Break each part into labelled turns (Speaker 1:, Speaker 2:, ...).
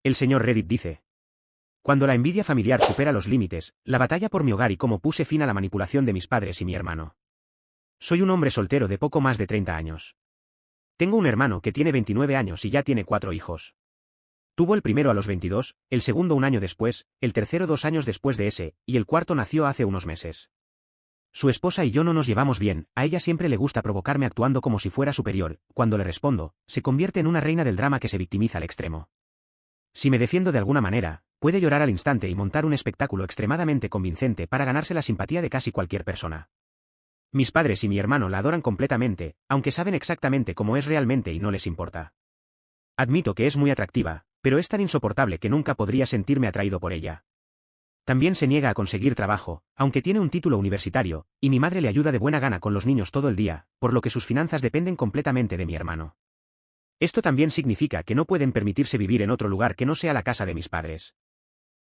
Speaker 1: El señor Reddit dice: cuando la envidia familiar supera los límites, la batalla por mi hogar y cómo puse fin a la manipulación de mis padres y mi hermano. Soy un hombre soltero de poco más de 30 años. Tengo un hermano que tiene 29 años y ya tiene 4 hijos. Tuvo el primero a los 22, el segundo un año después, el tercero 2 años después de ese, y el cuarto nació hace unos meses. Su esposa y yo no nos llevamos bien, a ella siempre le gusta provocarme actuando como si fuera superior, cuando le respondo, se convierte en una reina del drama que se victimiza al extremo. Si me defiendo de alguna manera, puede llorar al instante y montar un espectáculo extremadamente convincente para ganarse la simpatía de casi cualquier persona. Mis padres y mi hermano la adoran completamente, aunque saben exactamente cómo es realmente y no les importa. Admito que es muy atractiva, pero es tan insoportable que nunca podría sentirme atraído por ella. También se niega a conseguir trabajo, aunque tiene un título universitario, y mi madre le ayuda de buena gana con los niños todo el día, por lo que sus finanzas dependen completamente de mi hermano. Esto también significa que no pueden permitirse vivir en otro lugar que no sea la casa de mis padres.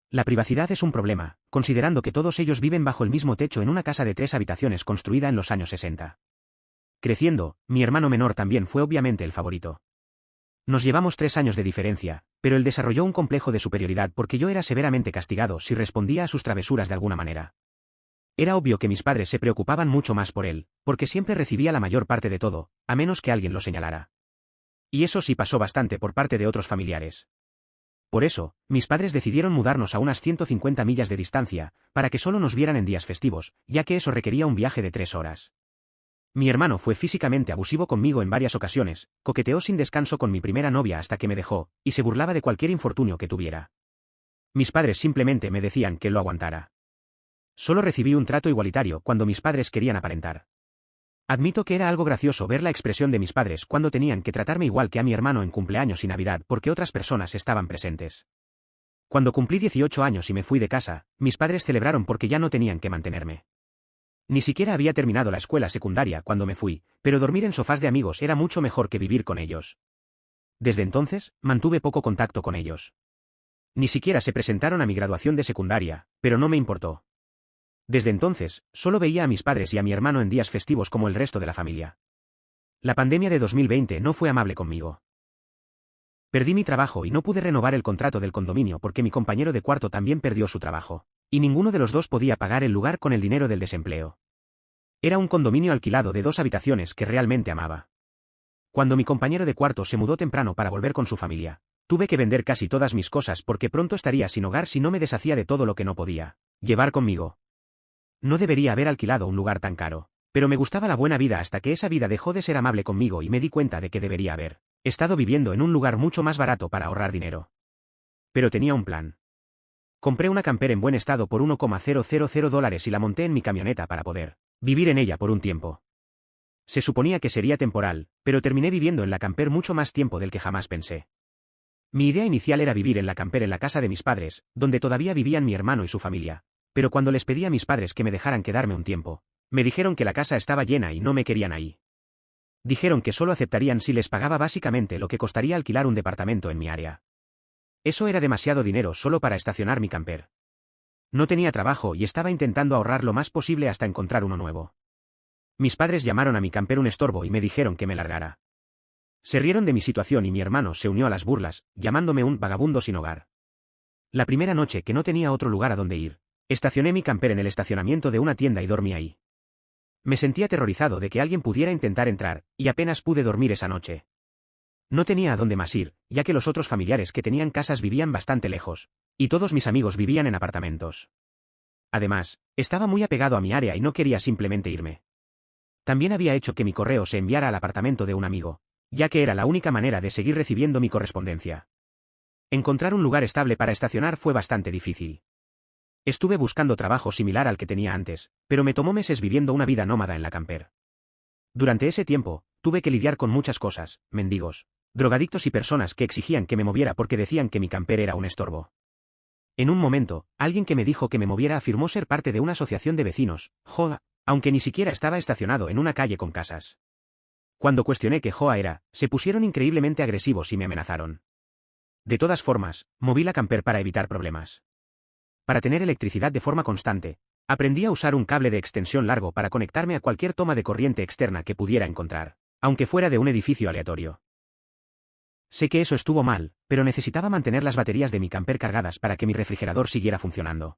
Speaker 1: La privacidad es un problema, considerando que todos ellos viven bajo el mismo techo en una casa de 3 habitaciones construida en los años 60. Creciendo, mi hermano menor también fue obviamente el favorito. Nos llevamos 3 años de diferencia, pero él desarrolló un complejo de superioridad porque yo era severamente castigado si respondía a sus travesuras de alguna manera. Era obvio que mis padres se preocupaban mucho más por él, porque siempre recibía la mayor parte de todo, a menos que alguien lo señalara. Y eso sí pasó bastante por parte de otros familiares. Por eso, mis padres decidieron mudarnos a unas 150 millas de distancia, para que solo nos vieran en días festivos, ya que eso requería un viaje de 3 horas. Mi hermano fue físicamente abusivo conmigo en varias ocasiones, coqueteó sin descanso con mi primera novia hasta que me dejó, y se burlaba de cualquier infortunio que tuviera. Mis padres simplemente me decían que lo aguantara. Solo recibí un trato igualitario cuando mis padres querían aparentar. Admito que era algo gracioso ver la expresión de mis padres cuando tenían que tratarme igual que a mi hermano en cumpleaños y Navidad porque otras personas estaban presentes. Cuando cumplí 18 años y me fui de casa, mis padres celebraron porque ya no tenían que mantenerme. Ni siquiera había terminado la escuela secundaria cuando me fui, pero dormir en sofás de amigos era mucho mejor que vivir con ellos. Desde entonces, mantuve poco contacto con ellos. Ni siquiera se presentaron a mi graduación de secundaria, pero no me importó. Desde entonces, solo veía a mis padres y a mi hermano en días festivos como el resto de la familia. La pandemia de 2020 no fue amable conmigo. Perdí mi trabajo y no pude renovar el contrato del condominio porque mi compañero de cuarto también perdió su trabajo, y ninguno de los dos podía pagar el lugar con el dinero del desempleo. Era un condominio alquilado de 2 habitaciones que realmente amaba. Cuando mi compañero de cuarto se mudó temprano para volver con su familia, tuve que vender casi todas mis cosas porque pronto estaría sin hogar si no me deshacía de todo lo que no podía llevar conmigo. No debería haber alquilado un lugar tan caro, pero me gustaba la buena vida hasta que esa vida dejó de ser amable conmigo y me di cuenta de que debería haber estado viviendo en un lugar mucho más barato para ahorrar dinero. Pero tenía un plan. Compré una camper en buen estado por $1,000 y la monté en mi camioneta para poder vivir en ella por un tiempo. Se suponía que sería temporal, pero terminé viviendo en la camper mucho más tiempo del que jamás pensé. Mi idea inicial era vivir en la camper en la casa de mis padres, donde todavía vivían mi hermano y su familia, pero cuando les pedí a mis padres que me dejaran quedarme un tiempo, me dijeron que la casa estaba llena y no me querían ahí. Dijeron que solo aceptarían si les pagaba básicamente lo que costaría alquilar un departamento en mi área. Eso era demasiado dinero solo para estacionar mi camper. No tenía trabajo y estaba intentando ahorrar lo más posible hasta encontrar uno nuevo. Mis padres llamaron a mi camper un estorbo y me dijeron que me largara. Se rieron de mi situación y mi hermano se unió a las burlas, llamándome un vagabundo sin hogar. La primera noche que no tenía otro lugar a donde ir, estacioné mi camper en el estacionamiento de una tienda y dormí ahí. Me sentí aterrorizado de que alguien pudiera intentar entrar, y apenas pude dormir esa noche. No tenía a dónde más ir, ya que los otros familiares que tenían casas vivían bastante lejos, y todos mis amigos vivían en apartamentos. Además, estaba muy apegado a mi área y no quería simplemente irme. También había hecho que mi correo se enviara al apartamento de un amigo, ya que era la única manera de seguir recibiendo mi correspondencia. Encontrar un lugar estable para estacionar fue bastante difícil. Estuve buscando trabajo similar al que tenía antes, pero me tomó meses viviendo una vida nómada en la camper. Durante ese tiempo, tuve que lidiar con muchas cosas, mendigos, drogadictos y personas que exigían que me moviera porque decían que mi camper era un estorbo. En un momento, alguien que me dijo que me moviera afirmó ser parte de una asociación de vecinos, JOA, aunque ni siquiera estaba estacionado en una calle con casas. Cuando cuestioné qué JOA era, se pusieron increíblemente agresivos y me amenazaron. De todas formas, moví la camper para evitar problemas. Para tener electricidad de forma constante, aprendí a usar un cable de extensión largo para conectarme a cualquier toma de corriente externa que pudiera encontrar, aunque fuera de un edificio aleatorio. Sé que eso estuvo mal, pero necesitaba mantener las baterías de mi camper cargadas para que mi refrigerador siguiera funcionando.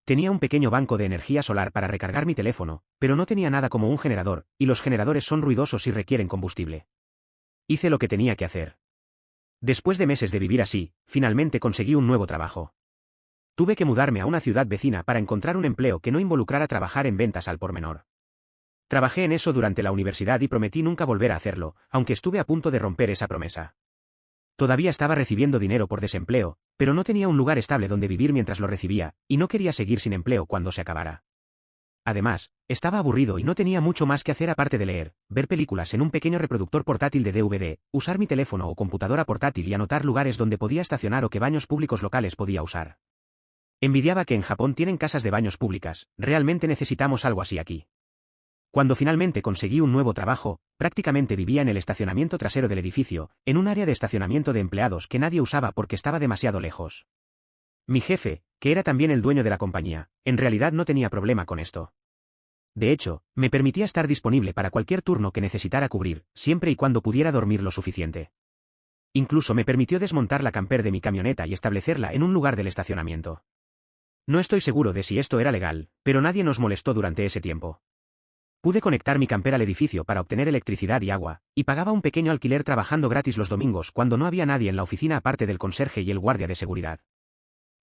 Speaker 1: Tenía un pequeño banco de energía solar para recargar mi teléfono, pero no tenía nada como un generador, y los generadores son ruidosos y requieren combustible. Hice lo que tenía que hacer. Después de meses de vivir así, finalmente conseguí un nuevo trabajo. Tuve que mudarme a una ciudad vecina para encontrar un empleo que no involucrara trabajar en ventas al por menor. Trabajé en eso durante la universidad y prometí nunca volver a hacerlo, aunque estuve a punto de romper esa promesa. Todavía estaba recibiendo dinero por desempleo, pero no tenía un lugar estable donde vivir mientras lo recibía, y no quería seguir sin empleo cuando se acabara. Además, estaba aburrido y no tenía mucho más que hacer aparte de leer, ver películas en un pequeño reproductor portátil de DVD, usar mi teléfono o computadora portátil y anotar lugares donde podía estacionar o que baños públicos locales podía usar. Envidiaba que en Japón tienen casas de baños públicas, realmente necesitamos algo así aquí. Cuando finalmente conseguí un nuevo trabajo, prácticamente vivía en el estacionamiento trasero del edificio, en un área de estacionamiento de empleados que nadie usaba porque estaba demasiado lejos. Mi jefe, que era también el dueño de la compañía, en realidad no tenía problema con esto. De hecho, me permitía estar disponible para cualquier turno que necesitara cubrir, siempre y cuando pudiera dormir lo suficiente. Incluso me permitió desmontar la camper de mi camioneta y establecerla en un lugar del estacionamiento. No estoy seguro de si esto era legal, pero nadie nos molestó durante ese tiempo. Pude conectar mi camper al edificio para obtener electricidad y agua, y pagaba un pequeño alquiler trabajando gratis los domingos cuando no había nadie en la oficina aparte del conserje y el guardia de seguridad.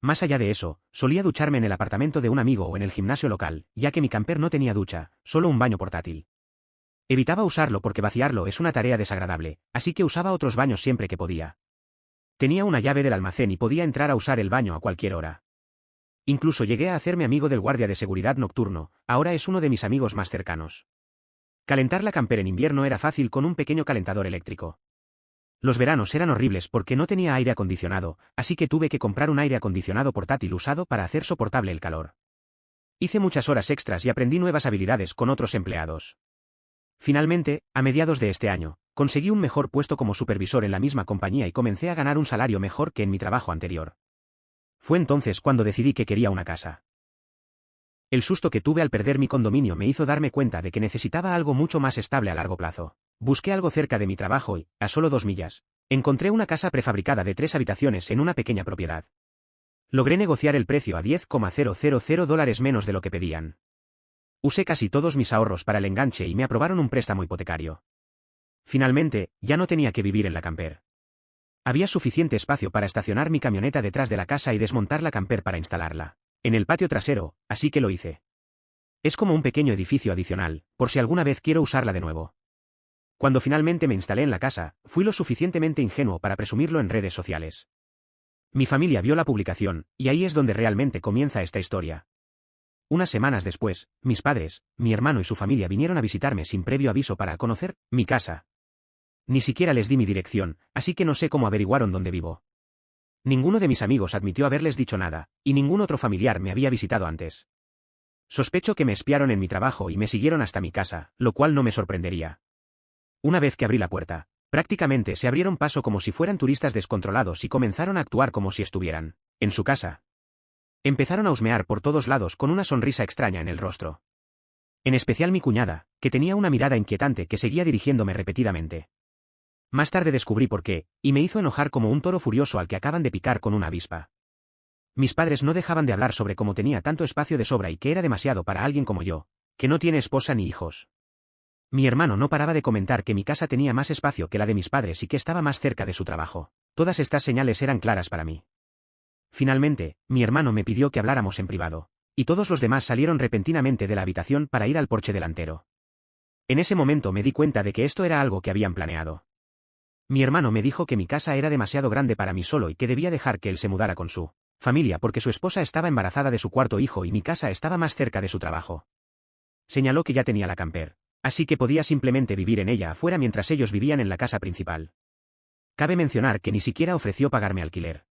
Speaker 1: Más allá de eso, solía ducharme en el apartamento de un amigo o en el gimnasio local, ya que mi camper no tenía ducha, solo un baño portátil. Evitaba usarlo porque vaciarlo es una tarea desagradable, así que usaba otros baños siempre que podía. Tenía una llave del almacén y podía entrar a usar el baño a cualquier hora. Incluso llegué a hacerme amigo del guardia de seguridad nocturno, ahora es uno de mis amigos más cercanos. Calentar la camper en invierno era fácil con un pequeño calentador eléctrico. Los veranos eran horribles porque no tenía aire acondicionado, así que tuve que comprar un aire acondicionado portátil usado para hacer soportable el calor. Hice muchas horas extras y aprendí nuevas habilidades con otros empleados. Finalmente, a mediados de este año, conseguí un mejor puesto como supervisor en la misma compañía y comencé a ganar un salario mejor que en mi trabajo anterior. Fue entonces cuando decidí que quería una casa. El susto que tuve al perder mi condominio me hizo darme cuenta de que necesitaba algo mucho más estable a largo plazo. Busqué algo cerca de mi trabajo y, a solo 2 millas, encontré una casa prefabricada de 3 habitaciones en una pequeña propiedad. Logré negociar el precio a $10,000 menos de lo que pedían. Usé casi todos mis ahorros para el enganche y me aprobaron un préstamo hipotecario. Finalmente, ya no tenía que vivir en la camper. Había suficiente espacio para estacionar mi camioneta detrás de la casa y desmontar la camper para instalarla en el patio trasero, así que lo hice. Es como un pequeño edificio adicional, por si alguna vez quiero usarla de nuevo. Cuando finalmente me instalé en la casa, fui lo suficientemente ingenuo para presumirlo en redes sociales. Mi familia vio la publicación, y ahí es donde realmente comienza esta historia. Unas semanas después, mis padres, mi hermano y su familia vinieron a visitarme sin previo aviso para conocer mi casa. Ni siquiera les di mi dirección, así que no sé cómo averiguaron dónde vivo. Ninguno de mis amigos admitió haberles dicho nada, y ningún otro familiar me había visitado antes. Sospecho que me espiaron en mi trabajo y me siguieron hasta mi casa, lo cual no me sorprendería. Una vez que abrí la puerta, prácticamente se abrieron paso como si fueran turistas descontrolados y comenzaron a actuar como si estuvieran en su casa. Empezaron a husmear por todos lados con una sonrisa extraña en el rostro. En especial mi cuñada, que tenía una mirada inquietante que seguía dirigiéndome repetidamente. Más tarde descubrí por qué, y me hizo enojar como un toro furioso al que acaban de picar con una avispa. Mis padres no dejaban de hablar sobre cómo tenía tanto espacio de sobra y que era demasiado para alguien como yo, que no tiene esposa ni hijos. Mi hermano no paraba de comentar que mi casa tenía más espacio que la de mis padres y que estaba más cerca de su trabajo. Todas estas señales eran claras para mí. Finalmente, mi hermano me pidió que habláramos en privado, y todos los demás salieron repentinamente de la habitación para ir al porche delantero. En ese momento me di cuenta de que esto era algo que habían planeado. Mi hermano me dijo que mi casa era demasiado grande para mí solo y que debía dejar que él se mudara con su familia porque su esposa estaba embarazada de su cuarto hijo y mi casa estaba más cerca de su trabajo. Señaló que ya tenía la camper, así que podía simplemente vivir en ella afuera mientras ellos vivían en la casa principal. Cabe mencionar que ni siquiera ofreció pagarme alquiler.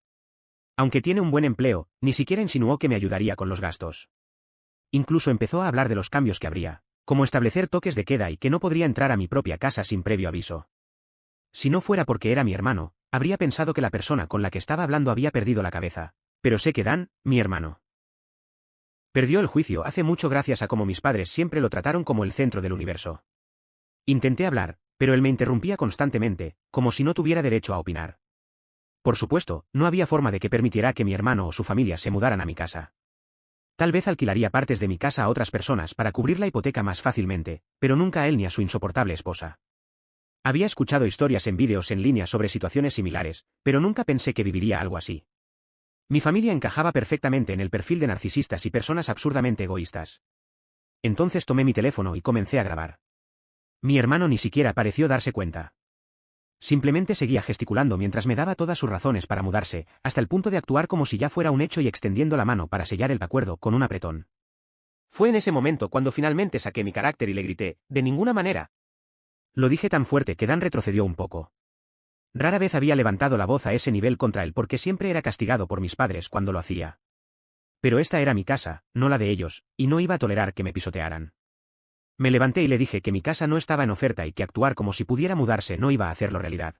Speaker 1: Aunque tiene un buen empleo, ni siquiera insinuó que me ayudaría con los gastos. Incluso empezó a hablar de los cambios que habría, como establecer toques de queda y que no podría entrar a mi propia casa sin previo aviso. Si no fuera porque era mi hermano, habría pensado que la persona con la que estaba hablando había perdido la cabeza, pero sé que Dan, mi hermano, perdió el juicio hace mucho gracias a cómo mis padres siempre lo trataron como el centro del universo. Intenté hablar, pero él me interrumpía constantemente, como si no tuviera derecho a opinar. Por supuesto, no había forma de que permitiera que mi hermano o su familia se mudaran a mi casa. Tal vez alquilaría partes de mi casa a otras personas para cubrir la hipoteca más fácilmente, pero nunca a él ni a su insoportable esposa. Había escuchado historias en vídeos en línea sobre situaciones similares, pero nunca pensé que viviría algo así. Mi familia encajaba perfectamente en el perfil de narcisistas y personas absurdamente egoístas. Entonces tomé mi teléfono y comencé a grabar. Mi hermano ni siquiera pareció darse cuenta. Simplemente seguía gesticulando mientras me daba todas sus razones para mudarse, hasta el punto de actuar como si ya fuera un hecho y extendiendo la mano para sellar el acuerdo con un apretón. Fue en ese momento cuando finalmente saqué mi carácter y le grité, «¡De ninguna manera!». Lo dije tan fuerte que Dan retrocedió un poco. Rara vez había levantado la voz a ese nivel contra él porque siempre era castigado por mis padres cuando lo hacía. Pero esta era mi casa, no la de ellos, y no iba a tolerar que me pisotearan. Me levanté y le dije que mi casa no estaba en oferta y que actuar como si pudiera mudarse no iba a hacerlo realidad.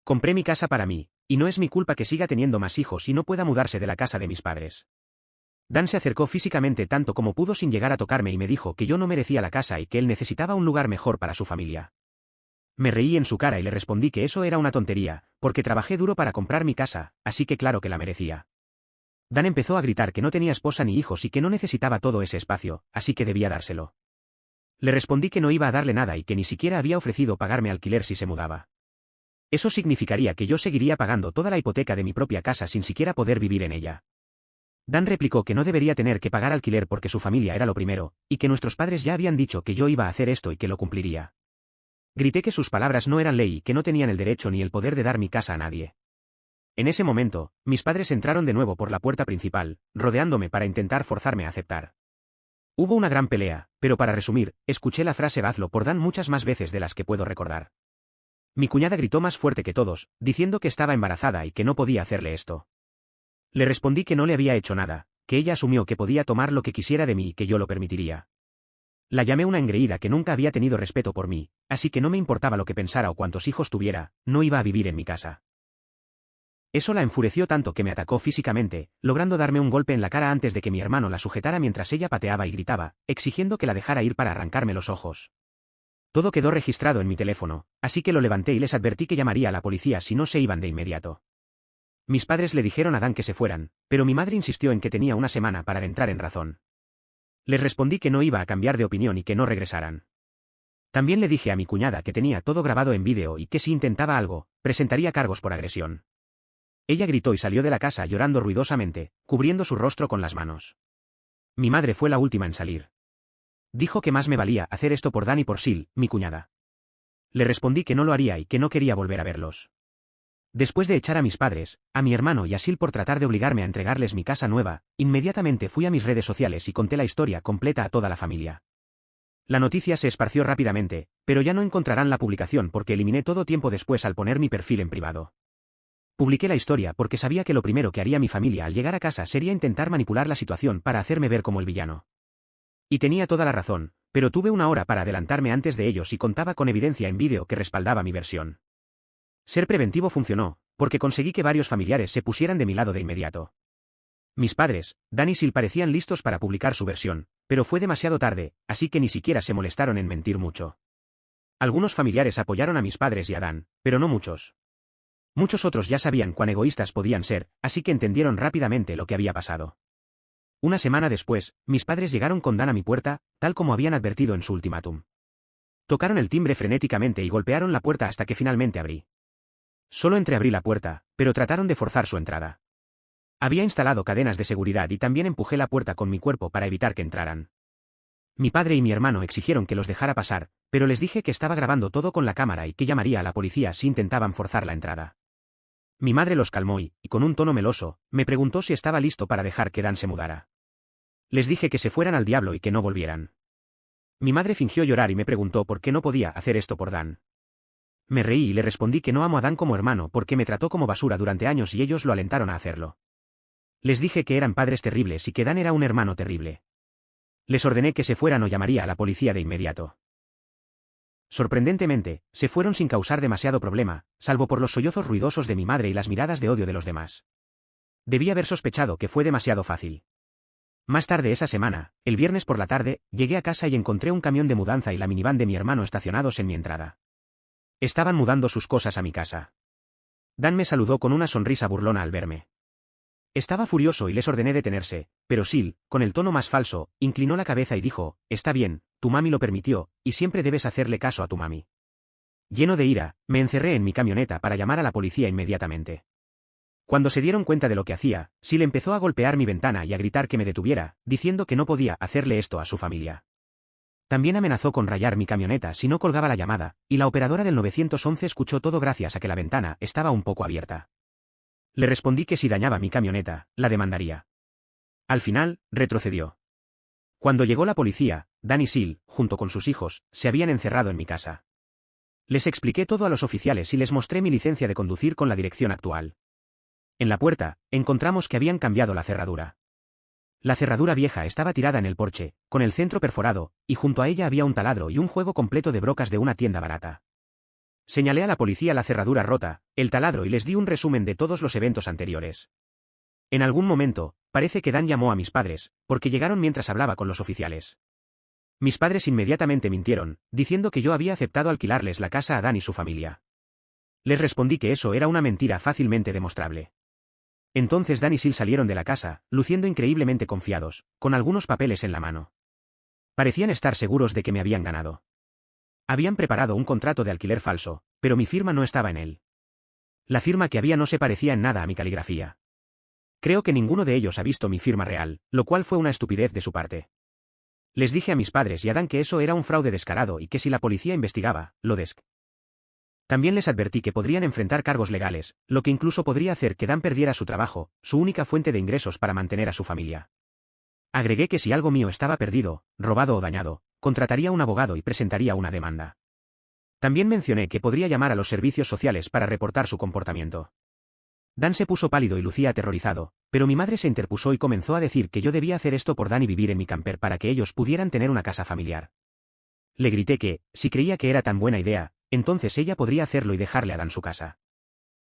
Speaker 1: Compré mi casa para mí, y no es mi culpa que siga teniendo más hijos y no pueda mudarse de la casa de mis padres. Dan se acercó físicamente tanto como pudo sin llegar a tocarme y me dijo que yo no merecía la casa y que él necesitaba un lugar mejor para su familia. Me reí en su cara y le respondí que eso era una tontería, porque trabajé duro para comprar mi casa, así que claro que la merecía. Dan empezó a gritar que no tenía esposa ni hijos y que no necesitaba todo ese espacio, así que debía dárselo. Le respondí que no iba a darle nada y que ni siquiera había ofrecido pagarme alquiler si se mudaba. Eso significaría que yo seguiría pagando toda la hipoteca de mi propia casa sin siquiera poder vivir en ella. Dan replicó que no debería tener que pagar alquiler porque su familia era lo primero, y que nuestros padres ya habían dicho que yo iba a hacer esto y que lo cumpliría. Grité que sus palabras no eran ley y que no tenían el derecho ni el poder de dar mi casa a nadie. En ese momento, mis padres entraron de nuevo por la puerta principal, rodeándome para intentar forzarme a aceptar. Hubo una gran pelea, pero para resumir, escuché la frase hazlo por Dan muchas más veces de las que puedo recordar. Mi cuñada gritó más fuerte que todos, diciendo que estaba embarazada y que no podía hacerle esto. Le respondí que no le había hecho nada, que ella asumió que podía tomar lo que quisiera de mí y que yo lo permitiría. La llamé una engreída que nunca había tenido respeto por mí, así que no me importaba lo que pensara o cuántos hijos tuviera, no iba a vivir en mi casa. Eso la enfureció tanto que me atacó físicamente, logrando darme un golpe en la cara antes de que mi hermano la sujetara mientras ella pateaba y gritaba, exigiendo que la dejara ir para arrancarme los ojos. Todo quedó registrado en mi teléfono, así que lo levanté y les advertí que llamaría a la policía si no se iban de inmediato. Mis padres le dijeron a Dan que se fueran, pero mi madre insistió en que tenía una semana para entrar en razón. Les respondí que no iba a cambiar de opinión y que no regresaran. También le dije a mi cuñada que tenía todo grabado en vídeo y que si intentaba algo, presentaría cargos por agresión. Ella gritó y salió de la casa llorando ruidosamente, cubriendo su rostro con las manos. Mi madre fue la última en salir. Dijo que más me valía hacer esto por Dan y por Sil, mi cuñada. Le respondí que no lo haría y que no quería volver a verlos. Después de echar a mis padres, a mi hermano y a Sil por tratar de obligarme a entregarles mi casa nueva, inmediatamente fui a mis redes sociales y conté la historia completa a toda la familia. La noticia se esparció rápidamente, pero ya no encontrarán la publicación porque eliminé todo tiempo después al poner mi perfil en privado. Publiqué la historia porque sabía que lo primero que haría mi familia al llegar a casa sería intentar manipular la situación para hacerme ver como el villano. Y tenía toda la razón, pero tuve una hora para adelantarme antes de ellos y contaba con evidencia en vídeo que respaldaba mi versión. Ser preventivo funcionó, porque conseguí que varios familiares se pusieran de mi lado de inmediato. Mis padres, Dan y Sil parecían listos para publicar su versión, pero fue demasiado tarde, así que ni siquiera se molestaron en mentir mucho. Algunos familiares apoyaron a mis padres y a Dan, pero no muchos. Muchos otros ya sabían cuán egoístas podían ser, así que entendieron rápidamente lo que había pasado. Una semana después, mis padres llegaron con Dan a mi puerta, tal como habían advertido en su ultimátum. Tocaron el timbre frenéticamente y golpearon la puerta hasta que finalmente abrí. Solo entreabrí la puerta, pero trataron de forzar su entrada. Había instalado cadenas de seguridad y también empujé la puerta con mi cuerpo para evitar que entraran. Mi padre y mi hermano exigieron que los dejara pasar, pero les dije que estaba grabando todo con la cámara y que llamaría a la policía si intentaban forzar la entrada. Mi madre los calmó y, con un tono meloso, me preguntó si estaba listo para dejar que Dan se mudara. Les dije que se fueran al diablo y que no volvieran. Mi madre fingió llorar y me preguntó por qué no podía hacer esto por Dan. Me reí y le respondí que no amo a Dan como hermano porque me trató como basura durante años y ellos lo alentaron a hacerlo. Les dije que eran padres terribles y que Dan era un hermano terrible. Les ordené que se fueran o llamaría a la policía de inmediato. Sorprendentemente, se fueron sin causar demasiado problema, salvo por los sollozos ruidosos de mi madre y las miradas de odio de los demás. Debí haber sospechado que fue demasiado fácil. Más tarde esa semana, el viernes por la tarde, llegué a casa y encontré un camión de mudanza y la minivan de mi hermano estacionados en mi entrada. Estaban mudando sus cosas a mi casa. Dan me saludó con una sonrisa burlona al verme. Estaba furioso y les ordené detenerse, pero Sil, con el tono más falso, inclinó la cabeza y dijo, «Está bien, tu mami lo permitió, y siempre debes hacerle caso a tu mami». Lleno de ira, me encerré en mi camioneta para llamar a la policía inmediatamente. Cuando se dieron cuenta de lo que hacía, Sil empezó a golpear mi ventana y a gritar que me detuviera, diciendo que no podía hacerle esto a su familia. También amenazó con rayar mi camioneta si no colgaba la llamada, y la operadora del 911 escuchó todo gracias a que la ventana estaba un poco abierta. Le respondí que si dañaba mi camioneta, la demandaría. Al final, retrocedió. Cuando llegó la policía, Dan y Sil, junto con sus hijos, se habían encerrado en mi casa. Les expliqué todo a los oficiales y les mostré mi licencia de conducir con la dirección actual. En la puerta, encontramos que habían cambiado la cerradura. La cerradura vieja estaba tirada en el porche, con el centro perforado, y junto a ella había un taladro y un juego completo de brocas de una tienda barata. Señalé a la policía la cerradura rota, el taladro y les di un resumen de todos los eventos anteriores. En algún momento, parece que Dan llamó a mis padres, porque llegaron mientras hablaba con los oficiales. Mis padres inmediatamente mintieron, diciendo que yo había aceptado alquilarles la casa a Dan y su familia. Les respondí que eso era una mentira fácilmente demostrable. Entonces Dan y Sil salieron de la casa, luciendo increíblemente confiados, con algunos papeles en la mano. Parecían estar seguros de que me habían ganado. Habían preparado un contrato de alquiler falso, pero mi firma no estaba en él. La firma que había no se parecía en nada a mi caligrafía. Creo que ninguno de ellos ha visto mi firma real, lo cual fue una estupidez de su parte. Les dije a mis padres y a Dan que eso era un fraude descarado y que si la policía investigaba, También les advertí que podrían enfrentar cargos legales, lo que incluso podría hacer que Dan perdiera su trabajo, su única fuente de ingresos para mantener a su familia. Agregué que si algo mío estaba perdido, robado o dañado, contrataría un abogado y presentaría una demanda. También mencioné que podría llamar a los servicios sociales para reportar su comportamiento. Dan se puso pálido y lucía aterrorizado, pero mi madre se interpuso y comenzó a decir que yo debía hacer esto por Dan y vivir en mi camper para que ellos pudieran tener una casa familiar. Le grité que, si creía que era tan buena idea, entonces ella podría hacerlo y dejarle a Dan su casa.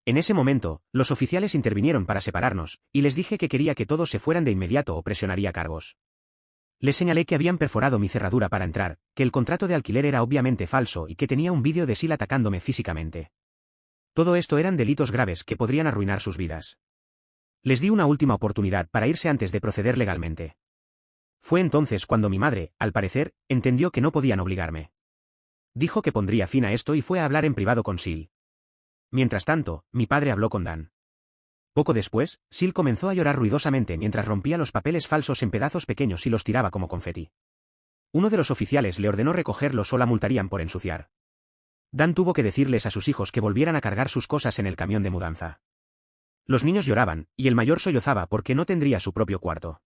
Speaker 1: En ese momento, los oficiales intervinieron para separarnos, y les dije que quería que todos se fueran de inmediato o presionaría cargos. Les señalé que habían perforado mi cerradura para entrar, que el contrato de alquiler era obviamente falso y que tenía un vídeo de Sil atacándome físicamente. Todo esto eran delitos graves que podrían arruinar sus vidas. Les di una última oportunidad para irse antes de proceder legalmente. Fue entonces cuando mi madre, al parecer, entendió que no podían obligarme. Dijo que pondría fin a esto y fue a hablar en privado con Sil. Mientras tanto, mi padre habló con Dan. Poco después, Sil comenzó a llorar ruidosamente mientras rompía los papeles falsos en pedazos pequeños y los tiraba como confeti. Uno de los oficiales le ordenó recogerlos o la multarían por ensuciar. Dan tuvo que decirles a sus hijos que volvieran a cargar sus cosas en el camión de mudanza. Los niños lloraban, y el mayor sollozaba porque no tendría su propio cuarto.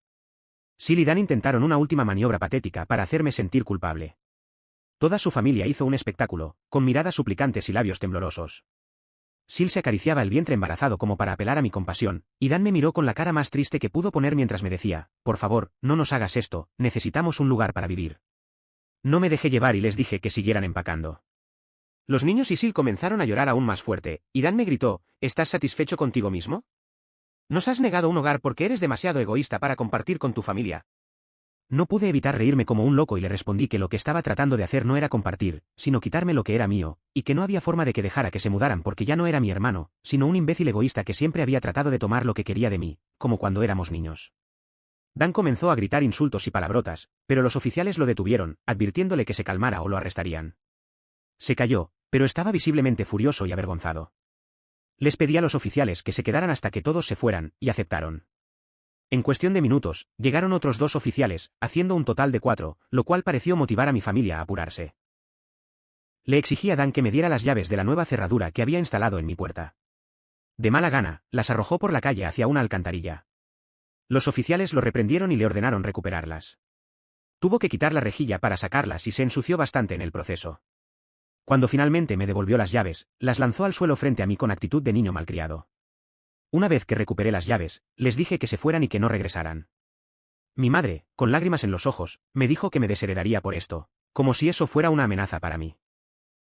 Speaker 1: Sil y Dan intentaron una última maniobra patética para hacerme sentir culpable. Toda su familia hizo un espectáculo, con miradas suplicantes y labios temblorosos. Sil se acariciaba el vientre embarazado como para apelar a mi compasión, y Dan me miró con la cara más triste que pudo poner mientras me decía, «Por favor, no nos hagas esto, necesitamos un lugar para vivir». No me dejé llevar y les dije que siguieran empacando. Los niños y Sil comenzaron a llorar aún más fuerte, y Dan me gritó, «¿Estás satisfecho contigo mismo? Nos has negado un hogar porque eres demasiado egoísta para compartir con tu familia». No pude evitar reírme como un loco y le respondí que lo que estaba tratando de hacer no era compartir, sino quitarme lo que era mío, y que no había forma de que dejara que se mudaran porque ya no era mi hermano, sino un imbécil egoísta que siempre había tratado de tomar lo que quería de mí, como cuando éramos niños. Dan comenzó a gritar insultos y palabrotas, pero los oficiales lo detuvieron, advirtiéndole que se calmara o lo arrestarían. Se calló, pero estaba visiblemente furioso y avergonzado. Les pedí a los oficiales que se quedaran hasta que todos se fueran, y aceptaron. En cuestión de minutos, llegaron otros 2 oficiales, haciendo un total de 4, lo cual pareció motivar a mi familia a apurarse. Le exigí a Dan que me diera las llaves de la nueva cerradura que había instalado en mi puerta. De mala gana, las arrojó por la calle hacia una alcantarilla. Los oficiales lo reprendieron y le ordenaron recuperarlas. Tuvo que quitar la rejilla para sacarlas y se ensució bastante en el proceso. Cuando finalmente me devolvió las llaves, las lanzó al suelo frente a mí con actitud de niño malcriado. Una vez que recuperé las llaves, les dije que se fueran y que no regresaran. Mi madre, con lágrimas en los ojos, me dijo que me desheredaría por esto, como si eso fuera una amenaza para mí.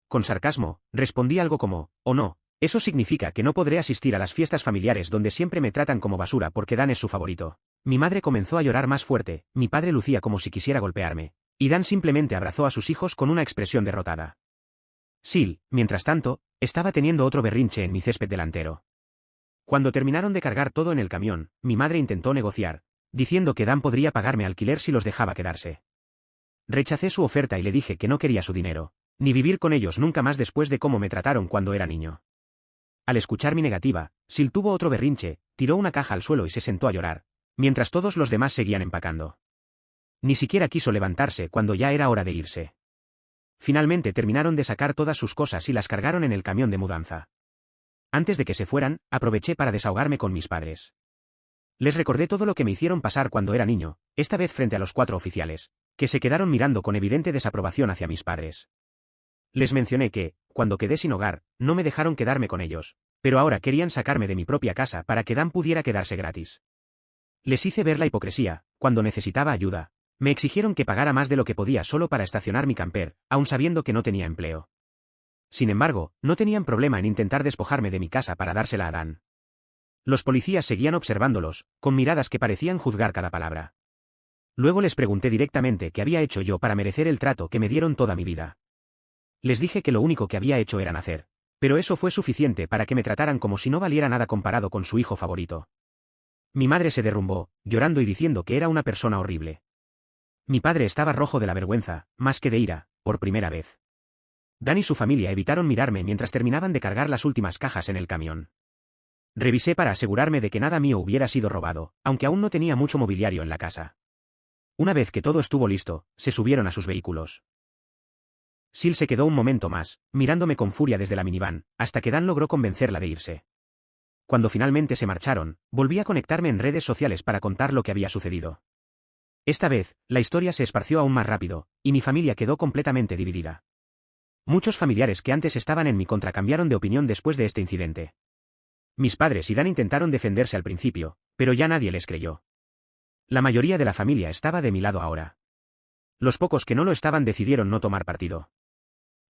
Speaker 1: Con sarcasmo, respondí algo como, «Oh no, eso significa que no podré asistir a las fiestas familiares donde siempre me tratan como basura porque Dan es su favorito». Mi madre comenzó a llorar más fuerte, mi padre lucía como si quisiera golpearme, y Dan simplemente abrazó a sus hijos con una expresión derrotada. Sil, mientras tanto, estaba teniendo otro berrinche en mi césped delantero. Cuando terminaron de cargar todo en el camión, mi madre intentó negociar, diciendo que Dan podría pagarme alquiler si los dejaba quedarse. Rechacé su oferta y le dije que no quería su dinero, ni vivir con ellos nunca más después de cómo me trataron cuando era niño. Al escuchar mi negativa, Sil tuvo otro berrinche, tiró una caja al suelo y se sentó a llorar, mientras todos los demás seguían empacando. Ni siquiera quiso levantarse cuando ya era hora de irse. Finalmente terminaron de sacar todas sus cosas y las cargaron en el camión de mudanza. Antes de que se fueran, aproveché para desahogarme con mis padres. Les recordé todo lo que me hicieron pasar cuando era niño, esta vez frente a los 4 oficiales, que se quedaron mirando con evidente desaprobación hacia mis padres. Les mencioné que, cuando quedé sin hogar, no me dejaron quedarme con ellos, pero ahora querían sacarme de mi propia casa para que Dan pudiera quedarse gratis. Les hice ver la hipocresía, cuando necesitaba ayuda. Me exigieron que pagara más de lo que podía solo para estacionar mi camper, aun sabiendo que no tenía empleo. Sin embargo, no tenían problema en intentar despojarme de mi casa para dársela a Dan. Los policías seguían observándolos, con miradas que parecían juzgar cada palabra. Luego les pregunté directamente qué había hecho yo para merecer el trato que me dieron toda mi vida. Les dije que lo único que había hecho era nacer, pero eso fue suficiente para que me trataran como si no valiera nada comparado con su hijo favorito. Mi madre se derrumbó, llorando y diciendo que era una persona horrible. Mi padre estaba rojo de la vergüenza, más que de ira, por primera vez. Dan y su familia evitaron mirarme mientras terminaban de cargar las últimas cajas en el camión. Revisé para asegurarme de que nada mío hubiera sido robado, aunque aún no tenía mucho mobiliario en la casa. Una vez que todo estuvo listo, se subieron a sus vehículos. Sil se quedó un momento más, mirándome con furia desde la minivan, hasta que Dan logró convencerla de irse. Cuando finalmente se marcharon, volví a conectarme en redes sociales para contar lo que había sucedido. Esta vez, la historia se esparció aún más rápido, y mi familia quedó completamente dividida. Muchos familiares que antes estaban en mi contra cambiaron de opinión después de este incidente. Mis padres y Dan intentaron defenderse al principio, pero ya nadie les creyó. La mayoría de la familia estaba de mi lado ahora. Los pocos que no lo estaban decidieron no tomar partido.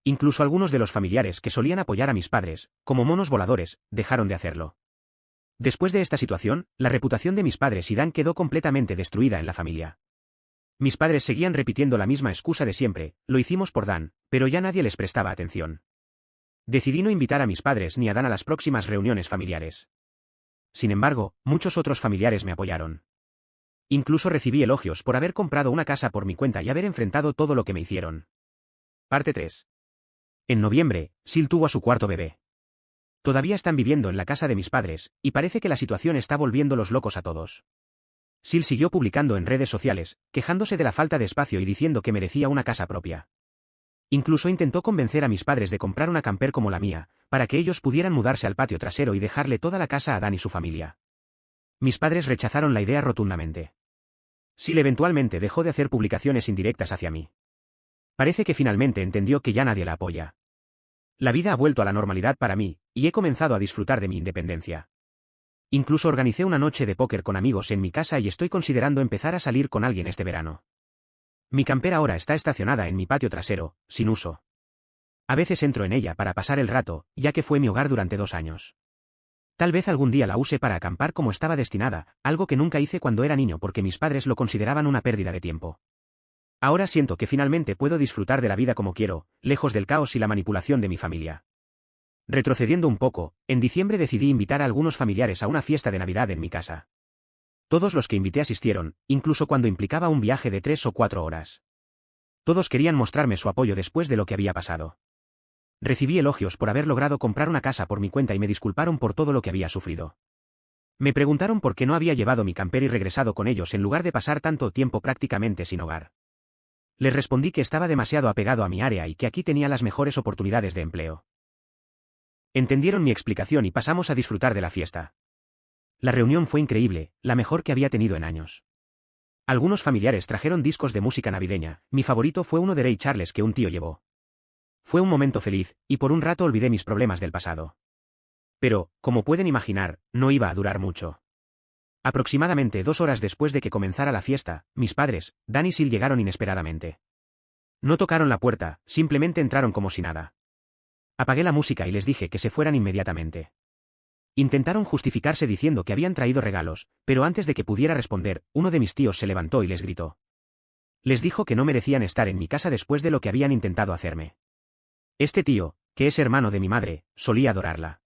Speaker 1: Incluso algunos de los familiares que solían apoyar a mis padres, como monos voladores, dejaron de hacerlo. Después de esta situación, la reputación de mis padres y Dan quedó completamente destruida en la familia. Mis padres seguían repitiendo la misma excusa de siempre, lo hicimos por Dan, pero ya nadie les prestaba atención. Decidí no invitar a mis padres ni a Dan a las próximas reuniones familiares. Sin embargo, muchos otros familiares me apoyaron. Incluso recibí elogios por haber comprado una casa por mi cuenta y haber enfrentado todo lo que me hicieron. Parte 3. En noviembre, Sil tuvo a su cuarto bebé. Todavía están viviendo en la casa de mis padres, y parece que la situación está volviéndolos locos a todos. Sil siguió publicando en redes sociales, quejándose de la falta de espacio y diciendo que merecía una casa propia. Incluso intentó convencer a mis padres de comprar una camper como la mía, para que ellos pudieran mudarse al patio trasero y dejarle toda la casa a Dan y su familia. Mis padres rechazaron la idea rotundamente. Sil eventualmente dejó de hacer publicaciones indirectas hacia mí. Parece que finalmente entendió que ya nadie la apoya. La vida ha vuelto a la normalidad para mí, y he comenzado a disfrutar de mi independencia. Incluso organicé una noche de póker con amigos en mi casa y estoy considerando empezar a salir con alguien este verano. Mi camper ahora está estacionada en mi patio trasero, sin uso. A veces entro en ella para pasar el rato, ya que fue mi hogar durante 2 años. Tal vez algún día la use para acampar como estaba destinada, algo que nunca hice cuando era niño porque mis padres lo consideraban una pérdida de tiempo. Ahora siento que finalmente puedo disfrutar de la vida como quiero, lejos del caos y la manipulación de mi familia. Retrocediendo un poco, en diciembre decidí invitar a algunos familiares a una fiesta de Navidad en mi casa. Todos los que invité asistieron, incluso cuando implicaba un viaje de 3 o 4 horas. Todos querían mostrarme su apoyo después de lo que había pasado. Recibí elogios por haber logrado comprar una casa por mi cuenta y me disculparon por todo lo que había sufrido. Me preguntaron por qué no había llevado mi camper y regresado con ellos en lugar de pasar tanto tiempo prácticamente sin hogar. Les respondí que estaba demasiado apegado a mi área y que aquí tenía las mejores oportunidades de empleo. Entendieron mi explicación y pasamos a disfrutar de la fiesta. La reunión fue increíble, la mejor que había tenido en años. Algunos familiares trajeron discos de música navideña, mi favorito fue uno de Ray Charles que un tío llevó. Fue un momento feliz, y por un rato olvidé mis problemas del pasado. Pero, como pueden imaginar, no iba a durar mucho. Aproximadamente 2 horas después de que comenzara la fiesta, mis padres, Dan y Sil llegaron inesperadamente. No tocaron la puerta, simplemente entraron como si nada. Apagué la música y les dije que se fueran inmediatamente. Intentaron justificarse diciendo que habían traído regalos, pero antes de que pudiera responder, uno de mis tíos se levantó y les gritó. Les dijo que no merecían estar en mi casa después de lo que habían intentado hacerme. Este tío, que es hermano de mi madre, solía adorarla.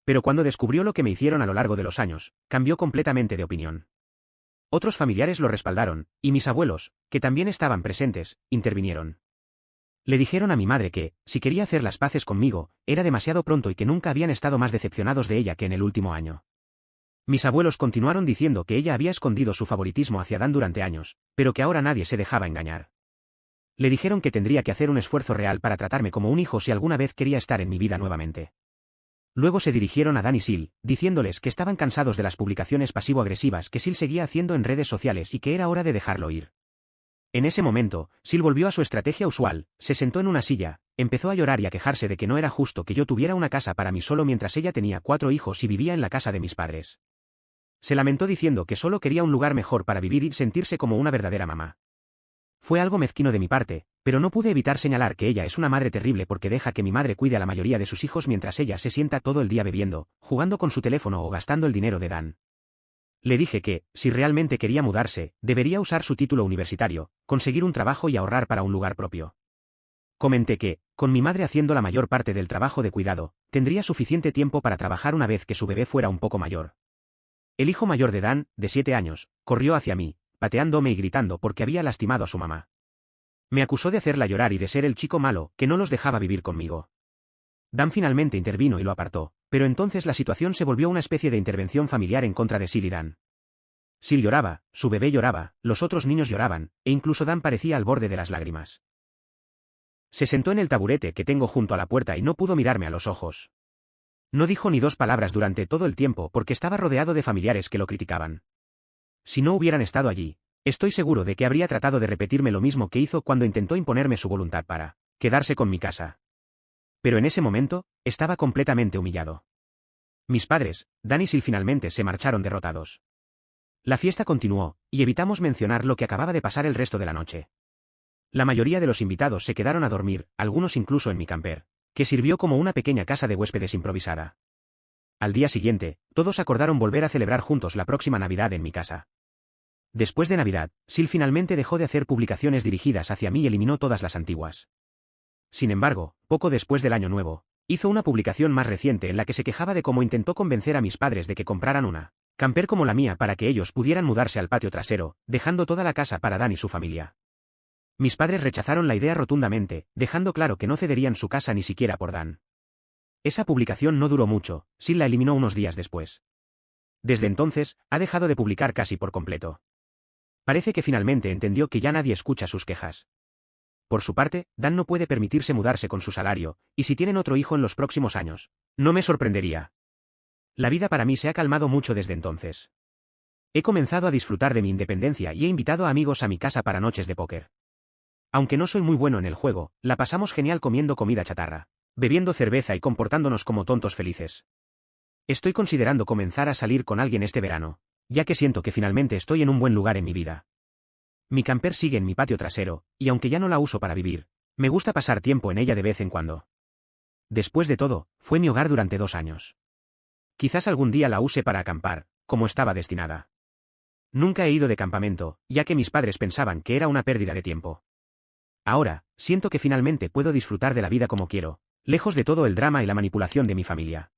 Speaker 1: Pero cuando descubrió lo que me hicieron a lo largo de los años, cambió completamente de opinión. Otros familiares lo respaldaron, y mis abuelos, que también estaban presentes, intervinieron. Le dijeron a mi madre que, si quería hacer las paces conmigo, era demasiado pronto y que nunca habían estado más decepcionados de ella que en el último año. Mis abuelos continuaron diciendo que ella había escondido su favoritismo hacia Dan durante años, pero que ahora nadie se dejaba engañar. Le dijeron que tendría que hacer un esfuerzo real para tratarme como un hijo si alguna vez quería estar en mi vida nuevamente. Luego se dirigieron a Dan y Sil, diciéndoles que estaban cansados de las publicaciones pasivo-agresivas que Sil seguía haciendo en redes sociales y que era hora de dejarlo ir. En ese momento, Sil volvió a su estrategia usual, se sentó en una silla, empezó a llorar y a quejarse de que no era justo que yo tuviera una casa para mí solo mientras ella tenía 4 hijos y vivía en la casa de mis padres. Se lamentó diciendo que solo quería un lugar mejor para vivir y sentirse como una verdadera mamá. Fue algo mezquino de mi parte, pero no pude evitar señalar que ella es una madre terrible porque deja que mi madre cuide a la mayoría de sus hijos mientras ella se sienta todo el día bebiendo, jugando con su teléfono o gastando el dinero de Dan. Le dije que, si realmente quería mudarse, debería usar su título universitario, conseguir un trabajo y ahorrar para un lugar propio. Comenté que, con mi madre haciendo la mayor parte del trabajo de cuidado, tendría suficiente tiempo para trabajar una vez que su bebé fuera un poco mayor. El hijo mayor de Dan, de 7 años, corrió hacia mí, pateándome y gritando porque había lastimado a su mamá. Me acusó de hacerla llorar y de ser el chico malo que no los dejaba vivir conmigo. Dan finalmente intervino y lo apartó, pero entonces la situación se volvió una especie de intervención familiar en contra de Sil y Dan. Sil lloraba, su bebé lloraba, los otros niños lloraban, e incluso Dan parecía al borde de las lágrimas. Se sentó en el taburete que tengo junto a la puerta y no pudo mirarme a los ojos. No dijo ni 2 palabras durante todo el tiempo porque estaba rodeado de familiares que lo criticaban. Si no hubieran estado allí, estoy seguro de que habría tratado de repetirme lo mismo que hizo cuando intentó imponerme su voluntad para quedarse con mi casa. Pero en ese momento, estaba completamente humillado. Mis padres, Dan y Sil finalmente se marcharon derrotados. La fiesta continuó, y evitamos mencionar lo que acababa de pasar el resto de la noche. La mayoría de los invitados se quedaron a dormir, algunos incluso en mi camper, que sirvió como una pequeña casa de huéspedes improvisada. Al día siguiente, todos acordaron volver a celebrar juntos la próxima Navidad en mi casa. Después de Navidad, Sil finalmente dejó de hacer publicaciones dirigidas hacia mí y eliminó todas las antiguas. Sin embargo, poco después del Año Nuevo, hizo una publicación más reciente en la que se quejaba de cómo intentó convencer a mis padres de que compraran una camper como la mía para que ellos pudieran mudarse al patio trasero, dejando toda la casa para Dan y su familia. Mis padres rechazaron la idea rotundamente, dejando claro que no cederían su casa ni siquiera por Dan. Esa publicación no duró mucho, Sil la eliminó unos días después. Desde entonces, ha dejado de publicar casi por completo. Parece que finalmente entendió que ya nadie escucha sus quejas. Por su parte, Dan no puede permitirse mudarse con su salario, y si tienen otro hijo en los próximos años, no me sorprendería. La vida para mí se ha calmado mucho desde entonces. He comenzado a disfrutar de mi independencia y he invitado a amigos a mi casa para noches de póker. Aunque no soy muy bueno en el juego, la pasamos genial comiendo comida chatarra, bebiendo cerveza y comportándonos como tontos felices. Estoy considerando comenzar a salir con alguien este verano, ya que siento que finalmente estoy en un buen lugar en mi vida. Mi camper sigue en mi patio trasero, y aunque ya no la uso para vivir, me gusta pasar tiempo en ella de vez en cuando. Después de todo, fue mi hogar durante 2 años. Quizás algún día la use para acampar, como estaba destinada. Nunca he ido de campamento, ya que mis padres pensaban que era una pérdida de tiempo. Ahora, siento que finalmente puedo disfrutar de la vida como quiero, lejos de todo el drama y la manipulación de mi familia.